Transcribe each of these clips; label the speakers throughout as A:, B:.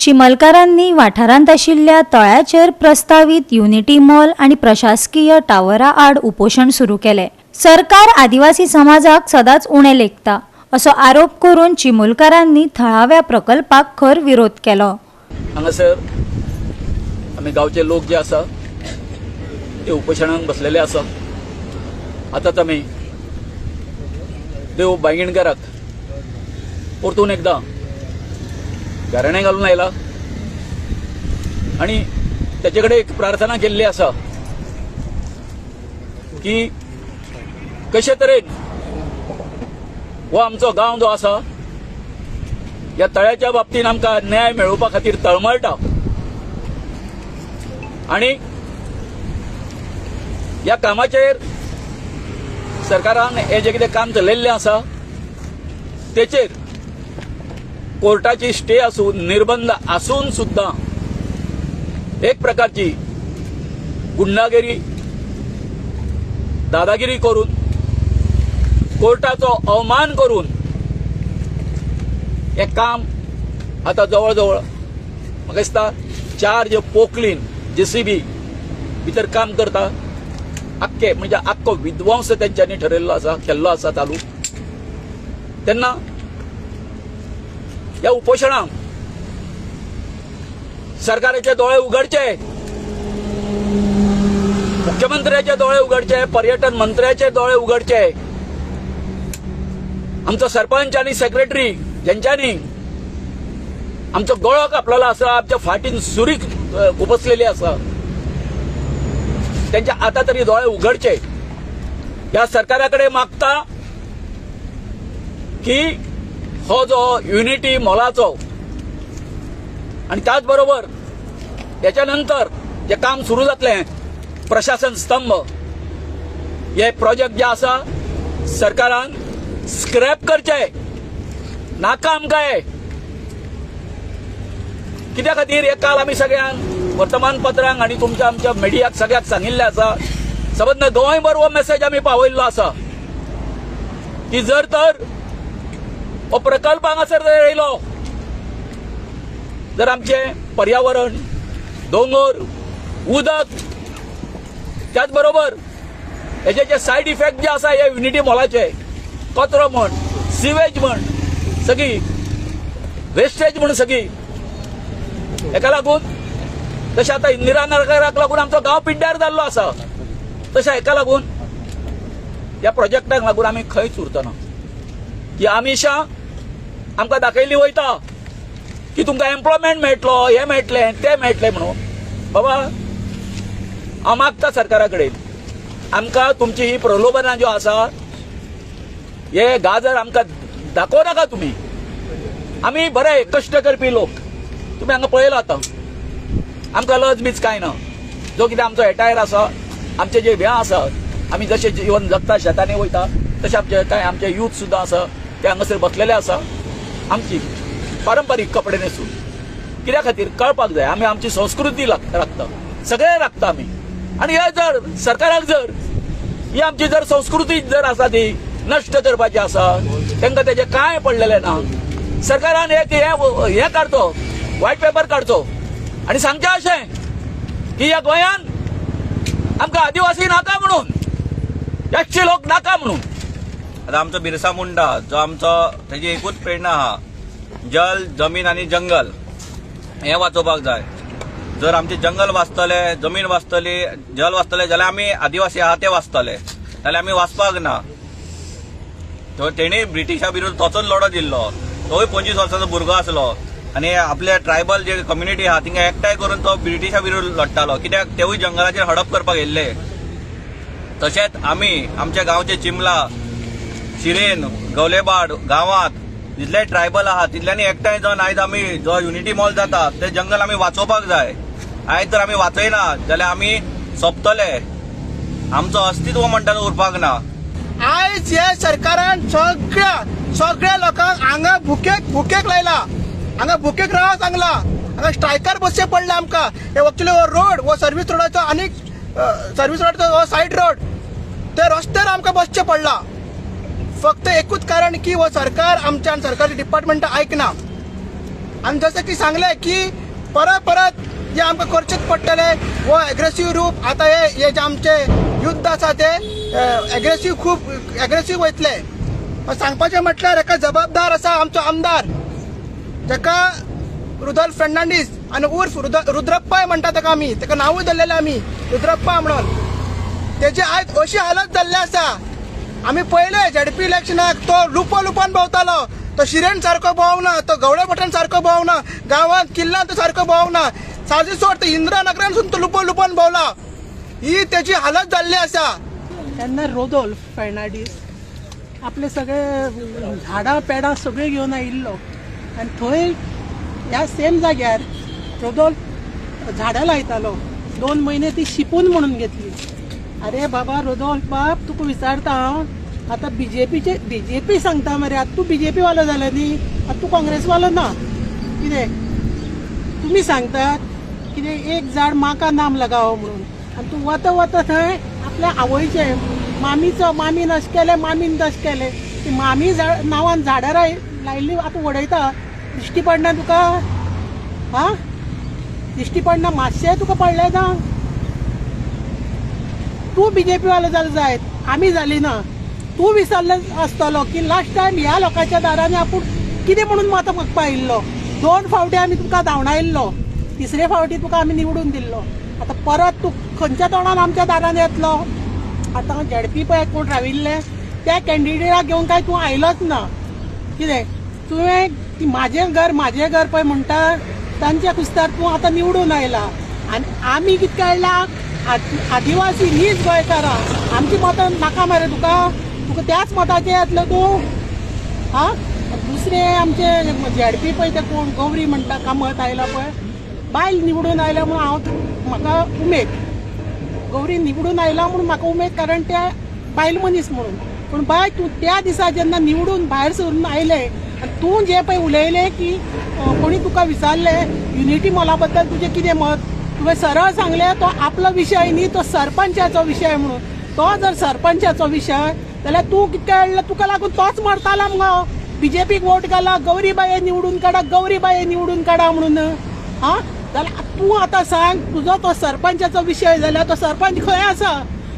A: चिमलकारांनी वाठारांत आशिल्ल्या तळ्याचेर प्रस्तावित युनिटी मॉल आणि प्रशासकीय टावरा आड उपोषण सुरू केले। सरकार आदिवासी समाजाक सदांच उणे लेखता असो आरोप करून चिमूलकारांनी थळाव्या प्रकल्पाक खर विरोध केलो।
B: हांगासर आमी गांवचे लोक जे आसा ते उपोशणाक बसलेले आसा। आतांच आमी देव बांयगीणकाराक परतून एकदां घराणे घालून आयला आणि त्याचे कडेन एक प्रार्थना केल्ली आसा की कशे तरेन हो आमचो गांव जो आसा ह्या तळ्याच्या बाबतीन आमकां न्याय मेळोवपा खातीर तळमळटा आणि ह्या कामाचेर सरकारान हे जे कितें काम चलयल्लें आसा तेचेर कोर्टाची स्टे आसून निर्बंध आसून सुद्धा एक प्रकारची गुंडागिरी दादागिरी करून कोर्टाचो अवमान करून हे काम आता जवळ जवळ म्हाका दिसता 4 जे पोकलीन JCB भितर काम करता आख्खे म्हणजे आख्खो विध्वंस तेंच्यांनी ठरयल्लो आसा केल्लो आसा चालू। तेन्ना या उपोषणाक सरकाराचे दोळे उगडचे, मुख्यमंत्र्याचे दोळे उगडचे, पर्यटन मंत्र्याचे दोळे उगडचे, आमचो सरपंच आणि सेक्रेटरी ज्यांच्यानी आमचो गळो कापलेलो आसा, आमच्या फाटीन सुरी उपसलेली आसा, त्यांच्या आता तरी दोळे उगडचे। या सरकाराकडे मागता की हो जो युनिटी मॉलाचो आणि त्याच बरोबर याच्यानंतर जे काम सुरू जातले प्रशासन स्तंभ हे प्रोजेक्ट जे आसा सरकारान स्क्रॅप करचे, नाका आमकां हे कित्या खातीर हे काल आमी सगळ्यांक वर्तमानपत्रांक आणि तुमच्या आमच्या मिडियाक सगळ्याक सांगिल्लें आसा। सबंद गोंयभर हो मेसेज आमी पावयल्लो आसा की जर तर हो प्रकल्प हांगासर जर येयलो जर आमचे पर्यावरण, दोंगर, उदक त्याच बरोबर हेचे जे सायड इफेक्ट जे आसा हे युनिटी मॉलाचे कचरो म्हण, सिवेज म्हण, सगळी वेस्टेज म्हण सगळी हेका लागून तशें आतां इंदिरा नगराक लागून आमचो गांव पिड्ड्यार जाल्लो आसा तशें हेका लागून ह्या प्रोजेक्टाक लागून आमी खंयच उरतना की आमिशा आमकां दाखयल्ली वयता की तुमकां एम्प्लॉयमेंट मेळटलो, हे मेळटलें, ते मेळटलें म्हणून। बाबा हांव मागता सरकारा कडेन आमकां तुमची ही प्रलोभनां ज्यो आसा हे गाजर आमकां दाखोव नाका तुमी। आमी बरे कश्ट करपी लोक, तुमी हांगा पळयला आतां आमकां लज बीच कांय ना। जो कितें आमचो एटायर आसा, आमचे जे व्या आसात, आमी जशें जीवन जगता शेतांनी वयता तशें आमचे कांय आमचे यूथ सुद्दां आसा ते हांगासर बसलेले आसा आमची पारंपारीक कपडे न्हेसून। कित्या खातीर कळपाक जाय आमी आमची संस्कृती राखता, सगळे राखता आमी। आणि हे जर सरकाराक जर ही आमची जर संस्कृती जर आसा ती नष्ट करपाची आसा तांकां तेजे कांय पडलेले ना। सरकारान एक हे काडचो, व्हाईट पेपर काडचो आणि सांगचें अशें की ह्या गोंयान आमकां आदिवासी नाका म्हणून, एसटी लोक नाका म्हणून।
C: आता आमचो बिरसा मुंडा जो आमचो तेजी एकूच प्रेरणा आहा जल, जमीन आणि जंगल हे वाचोवपाक जाय। जर आमचे जंगल वाचतले, जमीन वाचतली, जल वाचतले जाल्यार आमी आदिवासी आहा ते वाचतले, जाल्यार आमी वाचपाक ना। तो तेणी ब्रिटिशा विरुद्ध तोचोच लढो दिल्लो, तोय 25 वर्सांचो भुरगो आसलो आणि आपल्या ट्रायबल जे कम्युनिटी आहा तिंगा एकठांय करून तो ब्रिटिशा विरुद्ध लढटालो कित्याक तेवूय जंगलाचेर हडप करपाक येयल्ले। तशेंच आमी आमच्या गांवचे चिमला, शिरेन, गवलेबाड गांवांत जितले ट्रायबल आहा तितल्यांनी एकठांय जावन आयज आमी जो युनिटी मॉल जाता ते जंगल आमी वाचोवपाक जाय। आयज जर आमी वाचयना जाल्यार आमी सोंपतले, आमचो अस्तित्व म्हणटा तो उरपाक ना।
D: आयज हे सरकारान सगळ्या लोकांक हांगा भुकेक लायला, हांगा भुकेक रावा सांगला, हांगा स्ट्रायकार बसचे पडले आमकां। हे वक्तले हो रोड हो सर्व्हिस रोडाचो आनी सर्व्हिस रोडाचो हो सायड रोड ते रस्त्यार आमकां बसचे पडला। फक्त एकूच कारण की वो सरकार आमच्या सरकारी डिपार्टमेंट ऐकना। आणि जसं की सांगले की परत जे आमकां करचेच पडटले वो एग्रेसिव्ह रूप आता हे जे आमचे युद्ध आसा ते खूप एग्रेसिव्ह वयतले. सांगपाचें म्हटल्यार हेका जबाबदार आसा आमचो आमदार जेका रुदोल्फ फर्नांडीस आनी उर्फ रुद्रप्पा म्हणटा ताका आमी, ताका नांवूय धरलेलें आमी रुद्रप्पा म्हणून. तेजी आयज अशी हालत जाल्ली आसा. आमी पयले झेडपी इलेक्शनाक तो लुपान भोंवतालो, तो शिरेन सारको भोंवना, तो गवळे पठाण सारको भोंवना, गांवांत किल्लांत तो सारको भोंवना, साजी सोड तो इंदिरानगरान तो लुपान भोंवला. ही तेजी हालत जाल्ली आसा.
E: तेन्ना रोदोल्फ फर्नांडीस आपले सगळे झाडां पेडां सगळे घेवन आयिल्लो आनी थंय ह्या सेम जाग्यार रोदोल्फ झाडां लायतालो. 2 म्हयने ती शिपून म्हणून घेतली. अरे बाबा रोदोल्फ बाब, तुका विचारता हांव, आतां बीजेपी सांगता मरे, आतां तूं बीजेपी वालो जालो न्ही, आतां तूं काँग्रेस वालो ना. कितें तुमी सांगतात कितें एक झाड म्हाका नाम लगाव म्हणून, आनी तूं वता थंय आपल्या आवयचे मामीन अशें केलें, मामीन तशें केलें. ती मामी नांवान झाडां लायिल्ली आतां उडयता. दिश्टी पडना तुका? हां, दिश्टी पडना? मातशें तुका पडलें ना? तूं बीजेपी वालो जालो जायत, आमी जाली ना. तूं विसरलो आसतलो की लास्ट टायम ह्या लोकांच्या दारांनी आपूण कितें म्हणून मात मागपा आयिल्लो. 2 फावटी आमी तुमकां धांवडायल्लो, 3रे फावटी तुका आमी निवडून दिल्लो. आतां परत तूं खंयच्या तोंडान आमच्या दारान येतलो? आतां झेडपी पळय कोण राविल्ले त्या कॅन्डिडेटाक घेवन काय तूं आयलोच ना. कितें तुवें ती म्हाजें घर पळय म्हणटा तांच्या कुस्तार तूं आतां निवडून आयला. आनी आमी कितें काडला? आदिवासी नीज गोंयकारां आमची मतां नाका मरे तुका त्याच मताचेर येतलो तूं? हां, दुसरे आमचे झेडपी पळय ते कोण गौरी म्हणटा कामत आयला पळय, बायल निवडून आयल्या म्हणून म्हाका उमेद. गौरी निवडून आयला म्हणून म्हाका उमेद, कारण त्या बायल मनीस म्हणून. पूण बाय तूं त्या दिसा जेन्ना निवडून भायर सरून आयले आनी तूं जे पळय उलयलें की कोणी तुका विचारले युनिटी मॉला बद्दल तुजें कितें मत, तुवें सरळ सांगलें तो आपलो विशय न्ही, तो सरपंचाचो विशय म्हणून. तो जर सरपंचाचो विशय जाल्यार तूं कितें कळ्ळें तुका लागून तोच मरतालो मुगो. बीजेपीक वोट घाला, गौरीबाये निवडून काडा म्हणून. हां, जाल्यार तूं आतां सांग, तुजो तो सरपंचाचो विशय जाल्यार तो सरपंच खंय आसा?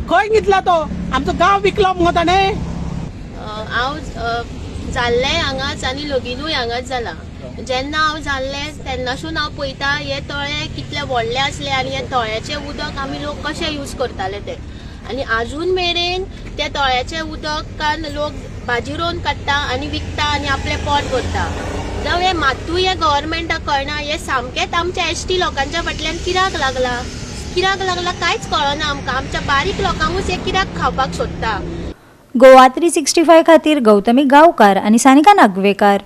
E: खंय घेतला तो? आमचो गांव विकलो मुगो ताणें.
F: हांव जाल्लें हांगाच आनी लगीनूय हांगाच जाला. जेन्ना हांव जाल्लें तेन्नासून हांव पळयता हे तळे कितले व्हडले आसले आनी हे तळ्याचें उदक आमी लोक कशें यूज करताले ते. आनी आजून मेरेन त्या तळ्याचें उदकान लोक भाजी रोवन काडटा आनी विकता आनी आपलें पोट भरता. जावं हे मातूय हे गव्हर्मेंटाक कळना. हे सामकेंच आमच्या एसटी लोकांच्या फाटल्यान कित्याक लागला कांयच कळना आमकां. आमच्या बारीक लोकांकूच हे कित्याक खावपाक सोदता.
A: गोवा 365 खातीर गौतमी गांवकार आनी सानिका नागवेकार.